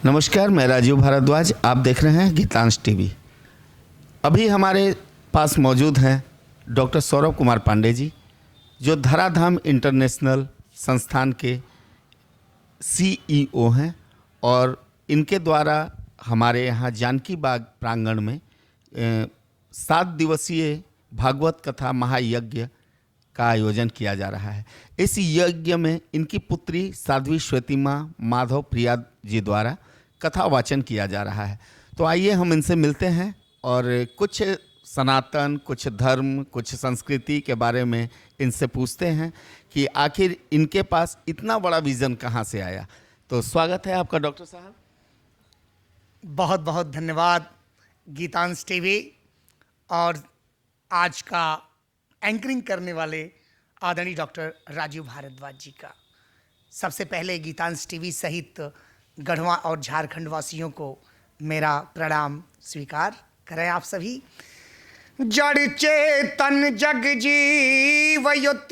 नमस्कार, मैं राजीव भारद्वाज। आप देख रहे हैं गीतांश टीवी। अभी हमारे पास मौजूद हैं डॉक्टर सौरभ कुमार पांडे जी, जो धराधाम इंटरनेशनल संस्थान के CEO हैं और इनके द्वारा हमारे यहाँ जानकी बाग प्रांगण में 7 दिवसीय भागवत कथा महायज्ञ का आयोजन किया जा रहा है। इस यज्ञ में इनकी पुत्री साध्वी श्वेतिमा माधव प्रिया जी द्वारा कथा वाचन किया जा रहा है। तो आइए हम इनसे मिलते हैं और कुछ सनातन, कुछ धर्म, कुछ संस्कृति के बारे में इनसे पूछते हैं कि आखिर इनके पास इतना बड़ा विज़न कहाँ से आया। तो स्वागत है आपका डॉक्टर साहब। बहुत बहुत धन्यवाद गीतांश टीवी और आज का एंकरिंग करने वाले आदरणीय डॉक्टर राजीव भारद्वाज जी का। सबसे पहले गीतांश टीवी सहित गढ़वा और झारखंड वासियों को मेरा प्रणाम स्वीकार करें। आप सभी जड़ चेतन जग जीवयुत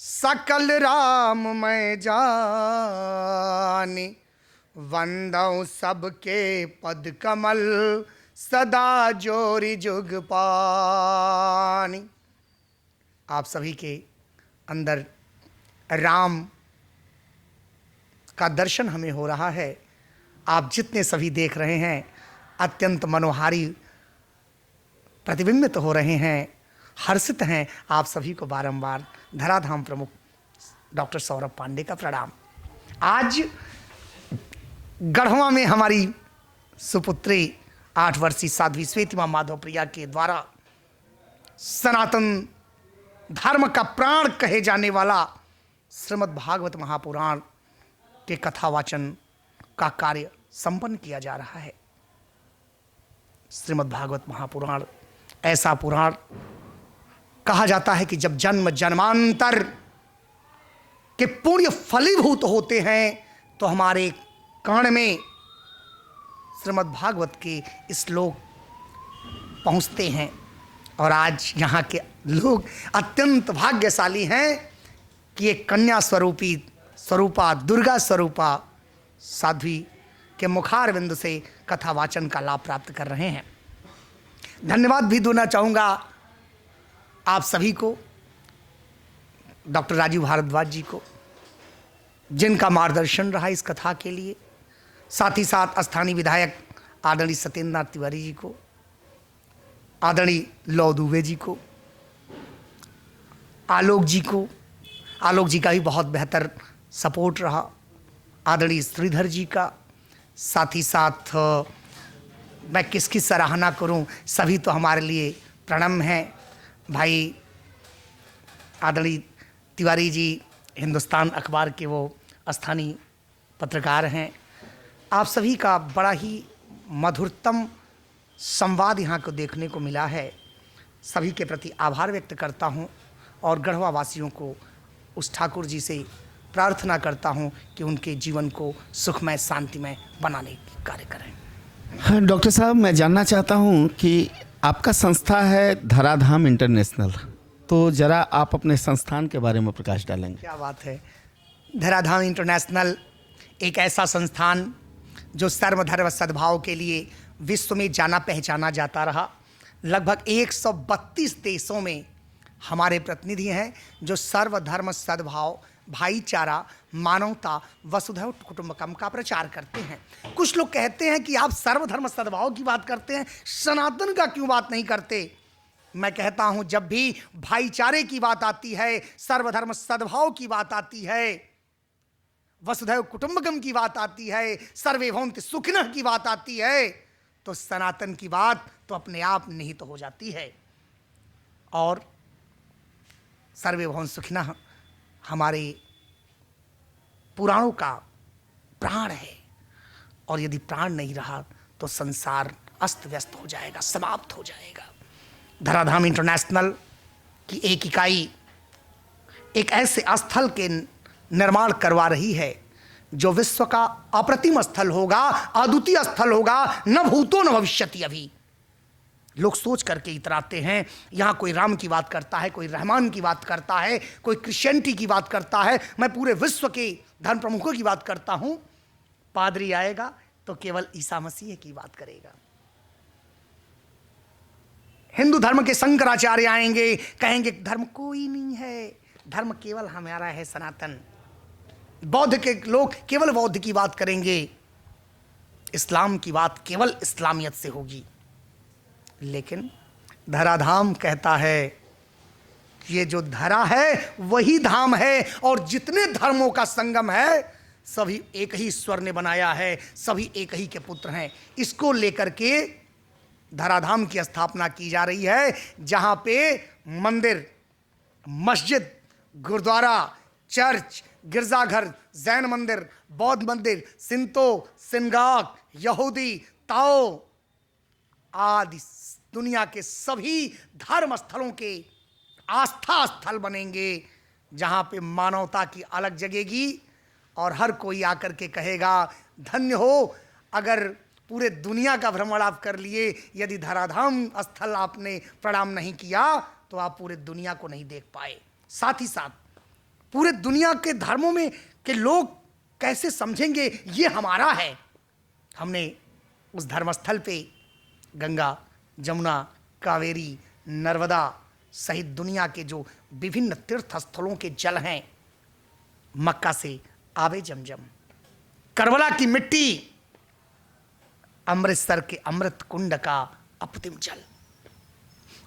सकल राम मैं जानी, वंदौ सबके पद कमल सदा जोरी जुग पानी। आप सभी के अंदर राम का दर्शन हमें हो रहा है। आप जितने सभी देख रहे हैं अत्यंत मनोहारी प्रतिबिंबित हो रहे हैं, हर्षित हैं। आप सभी को बारंबार धराधाम प्रमुख डॉक्टर सौरभ पांडे का प्रणाम। आज गढ़वा में हमारी सुपुत्री 8 वर्षीय साध्वी श्वेतिमा माधव प्रिया के द्वारा सनातन धर्म का प्राण कहे जाने वाला श्रीमद् भागवत महापुराण के कथा वाचन का कार्य संपन्न किया जा रहा है। श्रीमद् भागवत महापुराण ऐसा पुराण कहा जाता है कि जब जन्म जन्मांतर के पुण्य फलीभूत होते हैं तो हमारे कान में श्रीमद् भागवत के श्लोक पहुंचते हैं। और आज यहाँ के लोग अत्यंत भाग्यशाली हैं कि एक कन्या स्वरूपा दुर्गा स्वरूपा साध्वी के मुखारविंद से कथा वाचन का लाभ प्राप्त कर रहे हैं। धन्यवाद भी देना चाहूँगा आप सभी को, डॉक्टर राजीव भारद्वाज जी को, जिनका मार्गदर्शन रहा इस कथा के लिए, साथ ही साथ स्थानीय विधायक आदरणीय सत्येंद्र नाथ तिवारी जी को, आदरणीय लौ दुबे जी को, आलोक जी को। आलोक जी का भी बहुत बेहतर सपोर्ट रहा, आदरणीय श्रीधर जी का। साथ ही साथ मैं किसकी सराहना करूं, सभी तो हमारे लिए प्रणम हैं। भाई आदरणीय तिवारी जी हिंदुस्तान अखबार के वो स्थानीय पत्रकार हैं। आप सभी का बड़ा ही मधुरतम संवाद यहाँ को देखने को मिला है। सभी के प्रति आभार व्यक्त करता हूँ और गढ़वा वासियों को उस ठाकुर जी से प्रार्थना करता हूँ कि उनके जीवन को सुखमय शांतिमय बनाने की कार्य करें। हाँ डॉक्टर साहब, मैं जानना चाहता हूँ कि आपका संस्था है धराधाम इंटरनेशनल, तो ज़रा आप अपने संस्थान के बारे में प्रकाश डालेंगे। क्या बात है। धराधाम इंटरनेशनल एक ऐसा संस्थान जो सर्वधर्म सद्भाव के लिए विश्व में जाना पहचाना जाता रहा। लगभग 132 देशों में हमारे प्रतिनिधि हैं जो सर्वधर्म सद्भाव, भाईचारा, मानवता, वसुधैव कुटुंबकम का प्रचार करते हैं। कुछ लोग कहते हैं कि आप सर्वधर्म सद्भाव की बात करते हैं, सनातन का क्यों बात नहीं करते। मैं कहता हूं जब भी भाईचारे की बात आती है, सर्वधर्म सद्भाव की बात आती है, वसुधैव कुटुंबकम की बात आती है, सर्वे भवन्तु सुखिनः की बात आती है, तो सनातन की बात तो अपने आप निहित हो जाती है। और सर्वे भवन्तु सुखिनः हमारे पुराणों का प्राण है, और यदि प्राण नहीं रहा तो संसार अस्त व्यस्त हो जाएगा, समाप्त हो जाएगा। धराधाम इंटरनेशनल की एक इकाई एक ऐसे स्थल के निर्माण करवा रही है जो विश्व का अप्रतिम स्थल होगा, अद्वितीय स्थल होगा, न भूतो न भविष्यति। अभी लोग सोच करके इतराते हैं, यहाँ कोई राम की बात करता है, कोई रहमान की बात करता है, कोई क्रिश्चियनिटी की बात करता है, मैं पूरे विश्व के धर्म प्रमुखों की बात करता हूँ, पादरी आएगा तो केवल ईसा मसीह की बात करेगा। हिंदू धर्म के शंकराचार्य आएंगे, कहेंगे धर्म कोई नहीं है, धर्म केवल हमारा है सनातन। बौद्ध के लोग केवल बौद्ध की बात करेंगे, इस्लाम की बात केवल इस्लामियत से होगी। लेकिन धराधाम कहता है ये जो धरा है वही धाम है, और जितने धर्मों का संगम है सभी एक ही ईश्वर ने बनाया है, सभी एक ही के पुत्र हैं। इसको लेकर के धराधाम की स्थापना की जा रही है, जहां पे मंदिर, मस्जिद, गुरुद्वारा, चर्च, गिरजाघर, जैन मंदिर, बौद्ध मंदिर, सिंतो, सिनगाग, यहूदी, ताओ आदि दुनिया के सभी धर्म स्थलों के आस्था स्थल बनेंगे, जहां पे मानवता की अलग जगेगी और हर कोई आकर के कहेगा धन्य हो। अगर पूरे दुनिया का भ्रमण आप कर लिए, यदि धराधाम स्थल आपने प्रणाम नहीं किया तो आप पूरे दुनिया को नहीं देख पाए। साथ ही साथ पूरे दुनिया के धर्मों में के लोग कैसे समझेंगे ये हमारा है। हमने उस धर्मस्थल पे गंगा, जमुना, कावेरी, नर्मदा सहित दुनिया के जो विभिन्न तीर्थ स्थलों के जल हैं, मक्का से आवे जमजम, करबला की मिट्टी, अमृतसर के अमृत कुंड का अप्रतिम जल,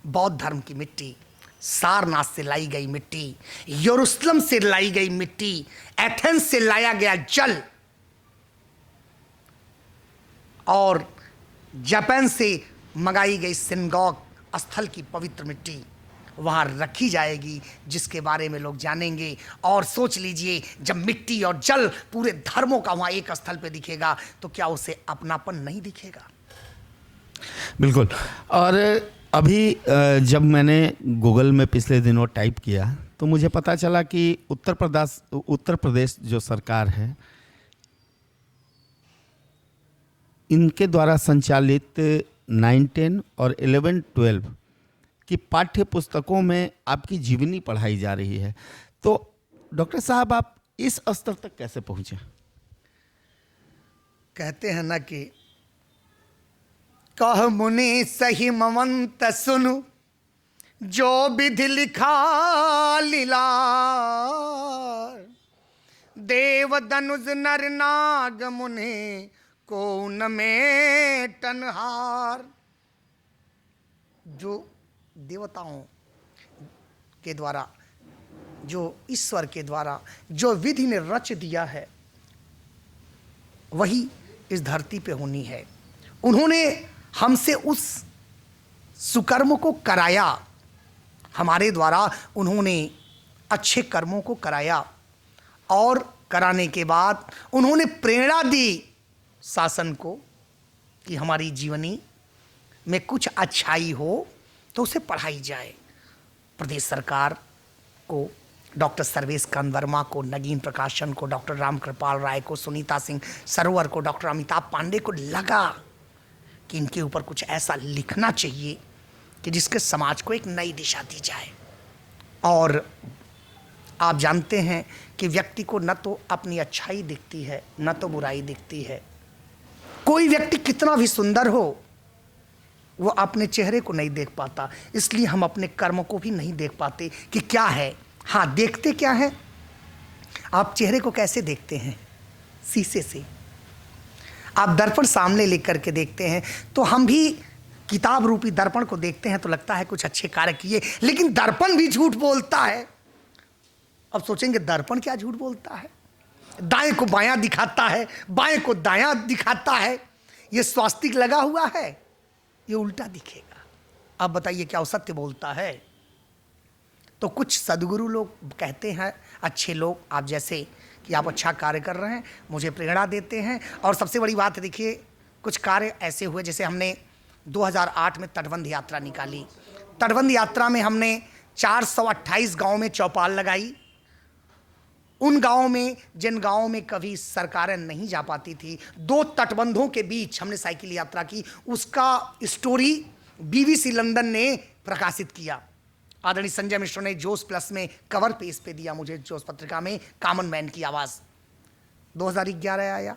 बौद्ध धर्म की मिट्टी, सारनाथ से लाई गई मिट्टी, यरूशलेम से लाई गई मिट्टी, एथेंस से लाया गया जल और जापान से मंगाई गई सिनगॉग स्थल की पवित्र मिट्टी वहाँ रखी जाएगी, जिसके बारे में लोग जानेंगे। और सोच लीजिए, जब मिट्टी और जल पूरे धर्मों का वहाँ एक स्थल पे दिखेगा तो क्या उसे अपनापन नहीं दिखेगा? बिल्कुल। और अभी जब मैंने गूगल में पिछले दिनों टाइप किया तो मुझे पता चला कि उत्तर प्रदेश जो सरकार है, इनके द्वारा संचालित 9, 10 और 11, 12 की पाठ्य पुस्तकों में आपकी जीवनी पढ़ाई जा रही है। तो डॉक्टर साहब, आप इस स्तर तक कैसे पहुंचे? कहते हैं ना कि कह मुनि सही ममंत सुनु, जो विधि लिखा लीला, देव धनुष नर नाग मुनि को न में टनहार। जो देवताओं के द्वारा, जो ईश्वर के द्वारा जो विधि ने रच दिया है वही इस धरती पे होनी है। उन्होंने हमसे उस सुकर्म को कराया, हमारे द्वारा उन्होंने अच्छे कर्मों को कराया, और कराने के बाद उन्होंने प्रेरणा दी शासन को कि हमारी जीवनी में कुछ अच्छाई हो तो उसे पढ़ाई जाए। प्रदेश सरकार को, डॉक्टर सर्वेश कांत वर्मा को, नगीन प्रकाशन को, डॉक्टर रामकृपाल राय को, सुनीता सिंह सरोवर को, डॉक्टर अमिताभ पांडे को लगा कि इनके ऊपर कुछ ऐसा लिखना चाहिए कि जिसके समाज को एक नई दिशा दी जाए। और आप जानते हैं कि व्यक्ति को न तो अपनी अच्छाई दिखती है न तो बुराई दिखती है। कोई व्यक्ति कितना भी सुंदर हो वो अपने चेहरे को नहीं देख पाता, इसलिए हम अपने कर्म को भी नहीं देख पाते कि क्या है। हाँ, देखते क्या है? आप चेहरे को कैसे देखते हैं? शीशे से। आप दर्पण सामने लेकर के देखते हैं तो हम भी किताब रूपी दर्पण को देखते हैं तो लगता है कुछ अच्छे कार्य किए, लेकिन दर्पण भी झूठ बोलता है। अब सोचेंगे दर्पण क्या झूठ बोलता है? दाएं को बायां दिखाता है, बाएं को दायां दिखाता है। ये स्वास्तिक लगा हुआ है, ये उल्टा दिखेगा। अब बताइए क्या वो सत्य बोलता है? तो कुछ सदगुरु लोग कहते हैं, अच्छे लोग आप जैसे, कि आप अच्छा कार्य कर रहे हैं, मुझे प्रेरणा देते हैं। और सबसे बड़ी बात देखिए, कुछ कार्य ऐसे हुए, जैसे हमने 2008 में तटबंध यात्रा निकाली। तटबंध यात्रा में हमने 428 गांव में चौपाल लगाई। उन गांवों में, जिन गांवों में कभी सरकारें नहीं जा पाती थी, 2 तटबंधों के बीच हमने साइकिल यात्रा की। उसका स्टोरी BBC लंदन ने प्रकाशित किया। आदरणीय संजय मिश्र ने जोश प्लस में कवर पेज पे दिया मुझे, जोश पत्रिका में, कॉमन मैन की आवाज़। 2011 आया,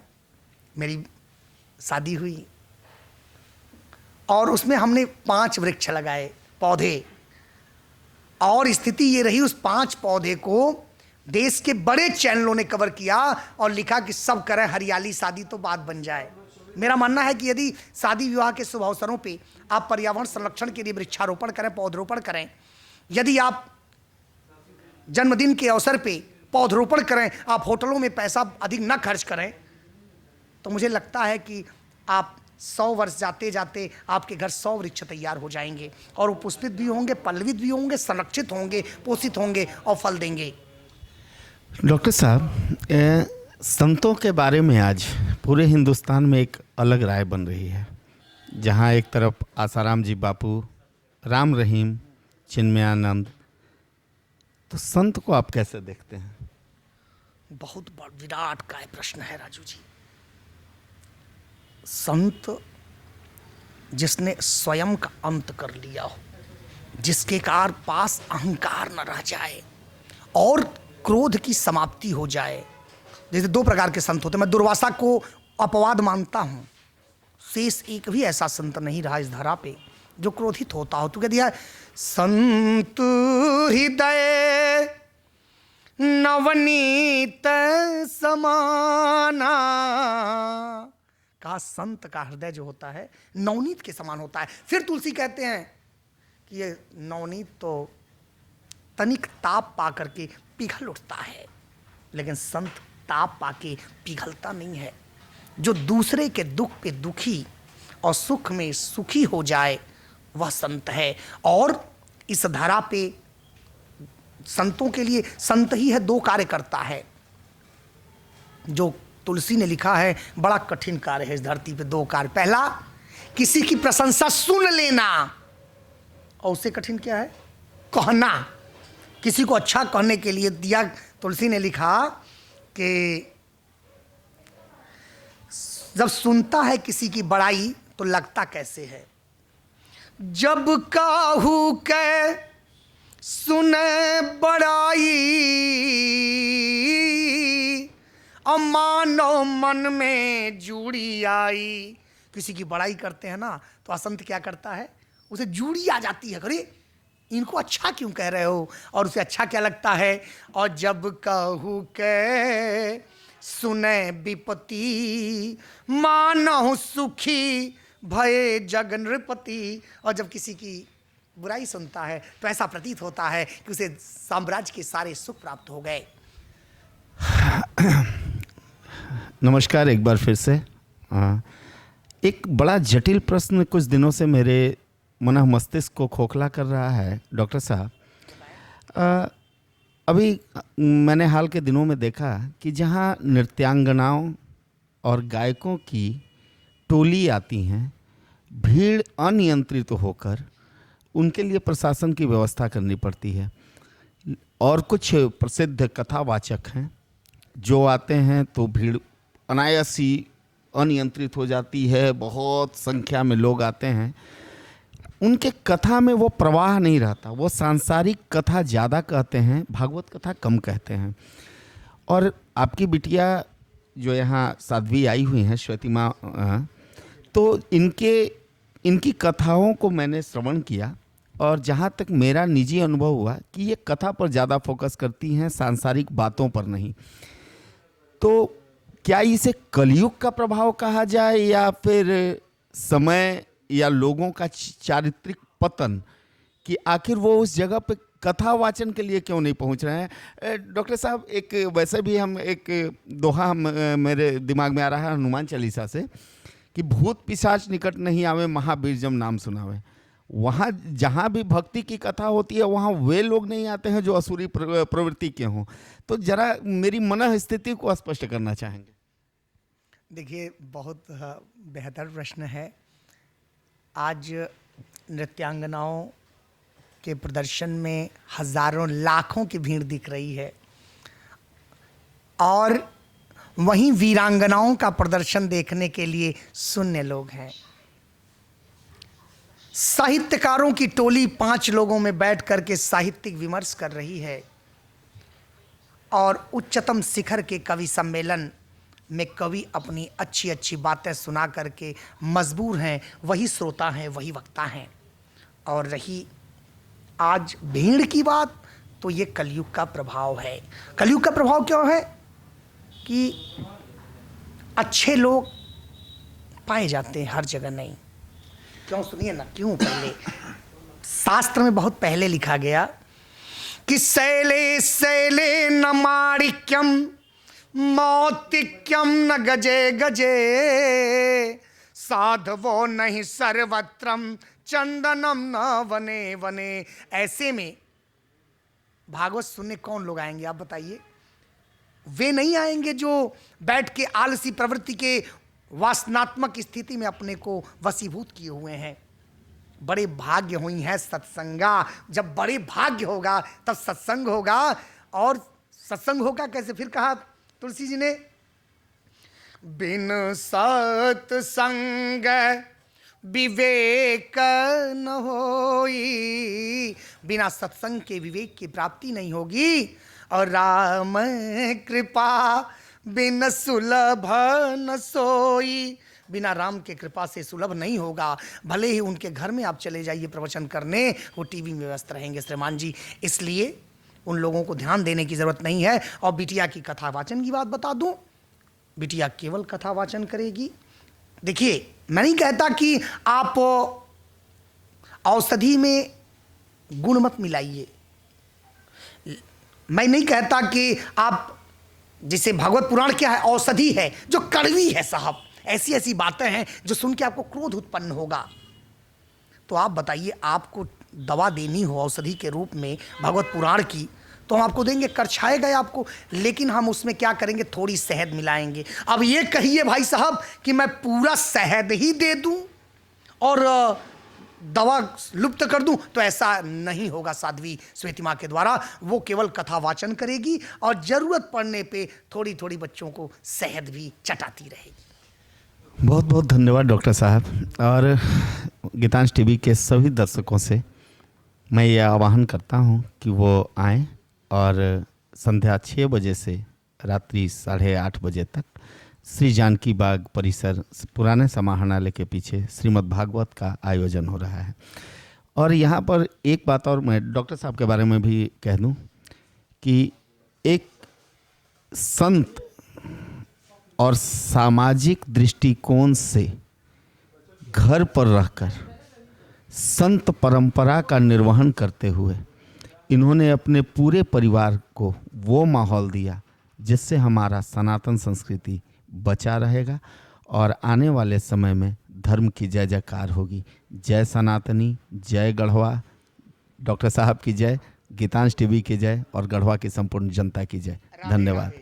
मेरी शादी हुई और उसमें हमने 5 वृक्ष लगाए, पौधे, और स्थिति ये रही उस 5 पौधे को देश के बड़े चैनलों ने कवर किया और लिखा कि सब करें हरियाली, शादी तो बात बन जाए। मेरा मानना है कि यदि शादी विवाह के शुभ अवसरों पे आप पर्यावरण संरक्षण के लिए वृक्षारोपण करें, पौधरोपण करें, यदि आप जन्मदिन के अवसर पे पौधरोपण करें, आप होटलों में पैसा अधिक न खर्च करें, तो मुझे लगता है कि आप 100 वर्ष जाते जाते आपके घर 100 वृक्ष तैयार हो जाएंगे और वो पुष्पित भी होंगे, पल्लवित भी होंगे, संरक्षित होंगे, पोषित होंगे और फल देंगे। डॉक्टर साहब, संतों के बारे में आज पूरे हिंदुस्तान में एक अलग राय बन रही है, जहां एक तरफ आसाराम जी बापू, राम रहीम, चिन्मयानंद, तो संत को आप कैसे देखते हैं? बहुत विराट काय प्रश्न है राजू जी। संत जिसने स्वयं का अंत कर लिया हो, जिसके पास अहंकार न रह जाए और क्रोध की समाप्ति हो जाए। जैसे 2 प्रकार के संत होते हैं, मैं दुर्वासा को अपवाद मानता हूं, शेष एक भी ऐसा संत नहीं रहा इस धरा पे जो क्रोधित होता हो। तो कह दिया संत हृदय नवनीत समाना, कहा संत का हृदय जो होता है नवनीत के समान होता है। फिर तुलसी कहते हैं कि ये नवनीत तो तनिक ताप पा करके पिघल उठता है, लेकिन संत ताप पाके पिघलता नहीं है। जो दूसरे के दुख पे दुखी और सुख में सुखी हो जाए वह संत है। और इस धरा पे संतों के लिए संत ही है, 2 कार्य करता है। जो तुलसी ने लिखा है बड़ा कठिन कार्य है इस धरती पे, 2 कार्य। पहला, किसी की प्रशंसा सुन लेना, और उससे कठिन क्या है? कहना। किसी को अच्छा कहने के लिए दिया, तुलसी ने लिखा कि जब सुनता है किसी की बड़ाई तो लगता कैसे है, जब काहू के सुने बड़ाई और मानो मन में जूड़ी आई। किसी की बड़ाई करते हैं ना तो असंत क्या करता है, उसे जूड़ी आ जाती है, अरे इनको अच्छा क्यों कह रहे हो, और उसे अच्छा क्या लगता है। और जब कहू के सुने विपत्ति मानो सुखी भये जग नृपति, और जब किसी की बुराई सुनता है तो ऐसा प्रतीत होता है कि उसे साम्राज्य के सारे सुख प्राप्त हो गए। नमस्कार एक बार फिर से। एक बड़ा जटिल प्रश्न कुछ दिनों से मेरे मन मस्तिष्क को खोखला कर रहा है डॉक्टर साहब। अभी मैंने हाल के दिनों में देखा कि जहाँ नृत्यांगनाओं और गायकों की टोली आती हैं, भीड़ अनियंत्रित होकर उनके लिए प्रशासन की व्यवस्था करनी पड़ती है। और कुछ प्रसिद्ध कथावाचक हैं जो आते हैं तो भीड़ अनायास ही अनियंत्रित हो जाती है, बहुत संख्या में लोग आते हैं। उनके कथा में वो प्रवाह नहीं रहता, वो सांसारिक कथा ज़्यादा कहते हैं, भागवत कथा कम कहते हैं। और आपकी बिटिया जो यहाँ साध्वी आई हुई हैं, श्वेती माँ, तो इनकी कथाओं को मैंने श्रवण किया और जहाँ तक मेरा निजी अनुभव हुआ कि ये कथा पर ज़्यादा फोकस करती हैं, सांसारिक बातों पर नहीं। तो क्या इसे कलयुग का प्रभाव कहा जाए या फिर समय या लोगों का चारित्रिक पतन, कि आखिर वो उस जगह पे कथा वाचन के लिए क्यों नहीं पहुंच रहे हैं? डॉक्टर साहब, एक वैसे भी हम एक दोहा मेरे दिमाग में आ रहा है हनुमान चालीसा से कि भूत पिशाच निकट नहीं आवे, महावीर जब नाम सुनावे। वहाँ जहाँ भी भक्ति की कथा होती है वहाँ वे लोग नहीं आते हैं जो असुरी प्रवृत्ति के हों। तो जरा मेरी मन स्थिति को स्पष्ट करना चाहेंगे। देखिए, बहुत बेहतर प्रश्न है। आज नृत्यांगनाओं के प्रदर्शन में हजारों लाखों की भीड़ दिख रही है और वहीं वीरांगनाओं का प्रदर्शन देखने के लिए शून्य लोग हैं। साहित्यकारों की टोली 5 लोगों में बैठ करके साहित्यिक विमर्श कर रही है और उच्चतम शिखर के कवि सम्मेलन में कवि अपनी अच्छी अच्छी बातें सुना करके मजबूर हैं, वही श्रोता हैं, वही वक्ता हैं। और रही आज भीड़ की बात, तो ये कलयुग का प्रभाव है। कलयुग का प्रभाव क्यों है कि अच्छे लोग पाए जाते हैं हर जगह नहीं। क्यों, सुनिए ना क्यों। पहले शास्त्र में बहुत पहले लिखा गया कि शैले शैले न माणिक्यम मौतिक्यम न गजे गजे साधवो नहीं सर्वत्रम चंदनम न वने वने। ऐसे में भागवत सुनने कौन लोग आएंगे आप बताइए? वे नहीं आएंगे जो बैठ के आलसी प्रवृत्ति के वासनात्मक स्थिति में अपने को वशीभूत किए हुए हैं। बड़े भाग्य हुई है सत्संगा। जब बड़े भाग्य होगा तब सत्संग होगा। और सत्संग होगा कैसे? फिर कहा तुलसी जी ने, बिन सत्संग विवेक न होई। बिना सत्संग के विवेक की प्राप्ति नहीं होगी। और राम कृपा बिन सुलभ न सोई। बिना राम के कृपा से सुलभ नहीं होगा। भले ही उनके घर में आप चले जाइए प्रवचन करने, वो टीवी में व्यस्त रहेंगे श्रीमान जी। इसलिए उन लोगों को ध्यान देने की जरूरत नहीं है। और बिटिया की कथा वाचन की बात बता दूं, बिटिया केवल कथा वाचन करेगी। देखिए, मैं नहीं कहता कि आप औषधि में गुण मत मिलाइए। मैं नहीं कहता कि आप, जिसे भगवत पुराण क्या है, औषधि है जो कड़वी है साहब। ऐसी ऐसी बातें हैं जो सुन के आपको क्रोध उत्पन्न होगा। तो आप बताइए, आपको दवा देनी हो औषधि के रूप में भगवत पुराण की, तो हम आपको देंगे, करछाए गए आपको। लेकिन हम उसमें क्या करेंगे? थोड़ी शहद मिलाएंगे। अब ये कहिए भाई साहब कि मैं पूरा शहद ही दे दूं और दवा लुप्त कर दूं, तो ऐसा नहीं होगा साध्वी श्वेती माँ के द्वारा। वो केवल कथा वाचन करेगी और जरूरत पड़ने पे थोड़ी थोड़ी बच्चों को शहद भी चटाती रहेगी। बहुत बहुत धन्यवाद डॉक्टर साहब। और गीतांश टीवी के सभी दर्शकों से मैं ये आह्वान करता हूँ कि वो आएँ और संध्या 6 बजे से रात्रि 8:30 बजे तक श्री जानकी बाग परिसर पुराने समाहरणालय के पीछे श्रीमद् भागवत का आयोजन हो रहा है। और यहाँ पर एक बात और मैं डॉक्टर साहब के बारे में भी कह दूँ कि एक संत और सामाजिक दृष्टिकोण से घर पर रहकर संत परंपरा का निर्वहन करते हुए इन्होंने अपने पूरे परिवार को वो माहौल दिया जिससे हमारा सनातन संस्कृति बचा रहेगा और आने वाले समय में धर्म की जय जयकार होगी। जय सनातनी, जय गढ़वा। डॉक्टर साहब की जय, गीतांश टीवी की जय और गढ़वा की संपूर्ण जनता की जय। धन्यवाद।